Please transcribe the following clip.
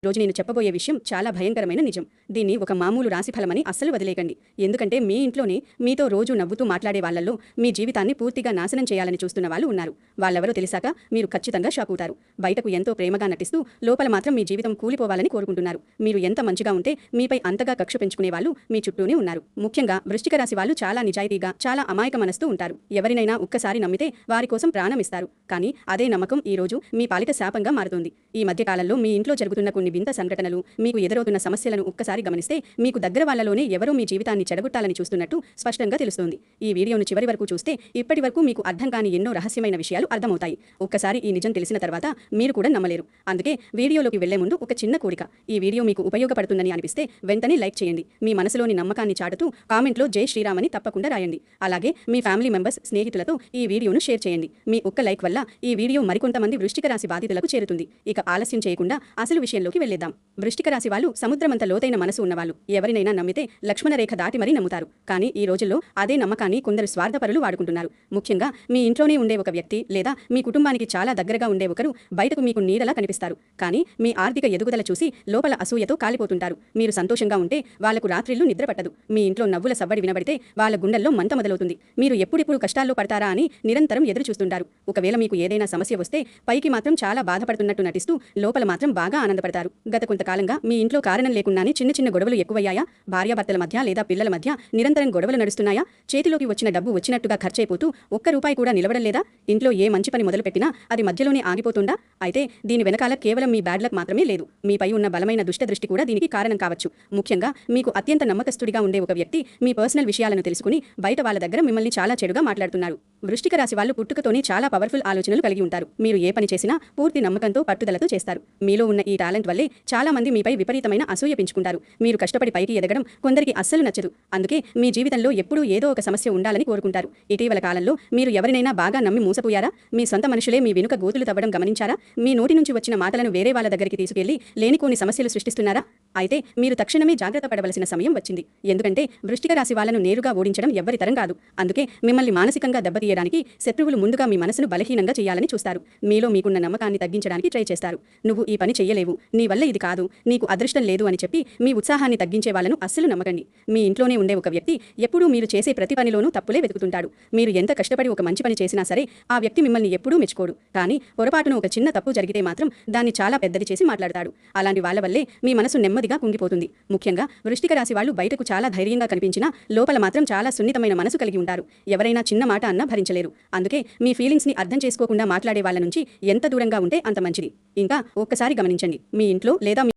రోజు నేను చెప్పబోయే విషయం చాలా భయంకరమైన నిజం. దీన్ని ఒక మామూలు రాశిఫలమని అస్సలు వదిలేయకండి. ఎందుకంటే మీ ఇంట్లోనే మీతో రోజు నవ్వుతూ మాట్లాడే వాళ్ళల్లో మీ జీవితాన్ని పూర్తిగా నాశనం చేయాలని చూస్తున్న వాళ్ళు ఉన్నారు. వాళ్ళెవరో తెలిసాక మీరు ఖచ్చితంగా షాక్ అవుతారు. బయటకు ఎంతో ప్రేమగా నటిస్తూ లోపల మాత్రం మీ జీవితం కూలిపోవాలని కోరుకుంటున్నారు. మీరు ఎంత మంచిగా ఉంటే మీపై అంతగా కక్ష పెంచుకునే వాళ్ళు మీ చుట్టూనే ఉన్నారు. ముఖ్యంగా వృశ్చిక రాశి వాళ్ళు చాలా నిజాయితీగా, చాలా అమాయక మనస్తూ ఉంటారు. ఎవరినైనా ఒక్కసారి నమ్మితే వారి కోసం ప్రాణం ఇస్తారు. కానీ అదే నమ్మకం ఈ రోజు మీ పాలిట శాపంగా మారుతుంది. ఈ మధ్య కాలంలో మీ ఇంట్లో జరుగుతున్న కొన్ని వింత సంఘటనలు, మీకు ఎదురవుతున్న సమస్యలను ఒక్కసారి గమనిస్తే మీకు దగ్గర వాళ్ళలోనే ఎవరో మీ జీవితాన్ని చెడగొట్టాలని చూస్తున్నట్టు స్పష్టంగా తెలుస్తుంది. ఈ వీడియోను చివరి వరకు చూస్తే ఇప్పటి వరకు మీకు అర్థం కాని ఎన్నో రహస్యమైన విషయాలు అర్థమవుతాయి. ఒక్కసారి ఈ నిజం తెలిసిన తర్వాత మీరు కూడా నమ్మలేరు. అందుకే వీడియోలోకి వెళ్లే ముందు ఒక చిన్న కోరిక. ఈ వీడియో మీకు ఉపయోగపడుతుందని అనిపిస్తే వెంటనే లైక్ చేయండి. మీ మనసులోని నమ్మకాన్ని చాటుతూ కామెంట్లో జై శ్రీరామ్ అని తప్పకుండా రాయండి. అలాగే మీ ఫ్యామిలీ మెంబర్స్, స్నేహితులతో ఈ వీడియోను షేర్ చేయండి. మీ ఒక్క లైక్ వల్ల ఈ వీడియో మరికొంతమంది వృశ్చిక రాశి బాధితులకు చేరుతుంది. ఇక ఆలస్యం చేయకుండా అసలు విషయంలోకి వెళ్లేద్దాం. వృశ్చిక రాశి వాళ్ళు సముద్రమంత లోతైన మనసు ఉన్నవాళ్ళు. ఎవరినైనా నమ్మితే లక్ష్మణ రేఖ దాటి మరీ నమ్ముతారు. కానీ ఈ రోజుల్లో అదే నమ్మకాన్ని కొందరు స్వార్థపరులు వాడుకుంటున్నారు. ముఖ్యంగా మీ ఇంట్లోనే ఉండే ఒక వ్యక్తి లేదా మీ కుటుంబానికి చాలా దగ్గరగా ఉండే ఒకరు బయటకు మీకు నీడలా కనిపిస్తారు. కానీ మీ ఆర్థిక ఎదుగుదల చూసి లోపల అసూయతో కాలిపోతుంటారు. మీరు సంతోషంగా ఉంటే వాళ్లకు రాత్రిళ్లు నిద్ర పట్టదు. మీ ఇంట్లో నవ్వుల సవ్వడి వినబడితే వాళ్ళ గుండెల్లో మంట మొదలవుతుంది. మీరు ఎప్పుడెప్పుడు కష్టాల్లో పడతారా అని నిరంతరం ఎదురు చూస్తుంటారు. ఒకవేళ మీకు ఏదైనా సమస్య వస్తే పైకి మాత్రం చాలా బాధపడుతున్నట్టు నటిస్తూ లోపల మాత్రం బాగా ఆనందపడతారు. గత కొంతకాలంగా మీ ఇంట్లో కారణం లేకుండానే చిన్న చిన్న గొడవలు ఎక్కువయ్యాయా? భార్యాభర్తల మధ్య లేదా పిల్లల మధ్య నిరంతరం గొడవలు నడుస్తున్నాయా? చేతిలోకి వచ్చిన డబ్బు వచ్చినట్టుగా ఖర్చయిపోతూ ఒక్క రూపాయి కూడా నిలవడం లేదా? ఇంట్లో ఏ మంచి పని మొదలు పెట్టినా అది మధ్యలోనే ఆగిపోతుందా? అయితే దీని వెనకాల కేవలం మీ బ్యాడ్ లక్ మాత్రమే లేదు. మీపై ఉన్న బలమైన దుష్ట దృష్టి కూడా దీనికి కారణం కావచ్చు. ముఖ్యంగా మీకు అత్యంత నమ్మకస్తుడిగా ఉండే ఒక వ్యక్తి మీ పర్సనల్ విషయాలను తెలుసుకుని బయట వాళ్ళ దగ్గర మిమ్మల్ని చాలా చెడుగా మాట్లాడుతున్నారు. వృశ్చిక రాశి వాళ్ళు పుట్టుకతోనే చాలా పవర్ఫుల్ ఆలోచనలు కలిగి ఉంటారు. మీరు ఏ పని చేసినా పూర్తి నమ్మకంతో, పట్టుదలతో చేస్తారు. మీలో ఉన్న ఈ టాలెంట్ వల్లే చాలా మంది మీపై విపరీతమైన అసూయ పెంచుకుంటారు. మీరు కష్టపడి పైకి ఎదగడం కొందరికి అస్సలు నచ్చదు. అందుకే మీ జీవితంలో ఎప్పుడూ ఏదో ఒక సమస్య ఉండాలని కోరుకుంటారు. ఇటీవల కాలంలో మీరు ఎవరినైనా బాగా నమ్మి మోసపోయారా? మీ సొంత మనుషులే మీ వెనుక గోతులు తవ్వడం గమనించారా? మీ నోటి నుంచి వచ్చిన మాటలను వేరే వాళ్ళ దగ్గరికి తీసుకెళ్లి లేనికోని సమస్యలు సృష్టిస్తున్నారా? అయితే మీరు తక్షణమే జాగ్రత్త పడవలసిన సమయం వచ్చింది. ఎందుకంటే వృశ్చిక రాశి వాళ్ళను నేరుగా ఓడించడం ఎవ్వరి తరం కాదు. అందుకే మిమ్మల్ని మానసికంగా దెబ్బతీయడానికి శత్రువులు ముందుగా మీ మనసును బలహీనంగా చేయాలని చూస్తారు. మీలో మీకున్న నమ్మకాన్ని తగ్గించడానికి ట్రై చేస్తారు. నువ్వు ఈ పని చెయ్యలేవు, నీ వల్ల ఇది కాదు, నీకు అదృష్టం లేదు అని చెప్పి మీ ఉత్సాహాన్ని తగ్గించే వాళ్ళను అస్సలు నమ్మకండి. మీ ఇంట్లోనే ఉండే ఒక వ్యక్తి ఎప్పుడూ మీరు చేసే ప్రతి పనిలోనూ తప్పులే వెతుకుతుంటాడు. మీరు ఎంత కష్టపడి ఒక మంచి పని చేసినా సరే ఆ వ్యక్తి మిమ్మల్ని ఎప్పుడూ మెచ్చుకోడు. కానీ పొరపాటును ఒక చిన్న తప్పు జరిగితే మాత్రం దాన్ని చాలా పెద్దది చేసి మాట్లాడతాడు. అలాంటి వాళ్ళ వల్లే మీ మనసు నెమ్మదిగా కుంగిపోతుంది. ముఖ్యంగా వృశ్చిక రాశి వాళ్ళు బయటకు చాలా ధైర్యంగా కనిపించినా లోపల మాత్రం చాలా సున్నితమైన మనసు కలిగి ఉంటారు. ఎవరైనా చిన్న మాట అన్నా భరించలేరు. అందుకే మీ ఫీలింగ్స్ ని అర్థం చేసుకోకుండా మాట్లాడే వాళ్ళ నుంచి ఎంత దూరంగా ఉంటే అంత మంచిది. ఇంకా ఒక్కసారి గమనించండి, మీ ఇంట్లో లేదా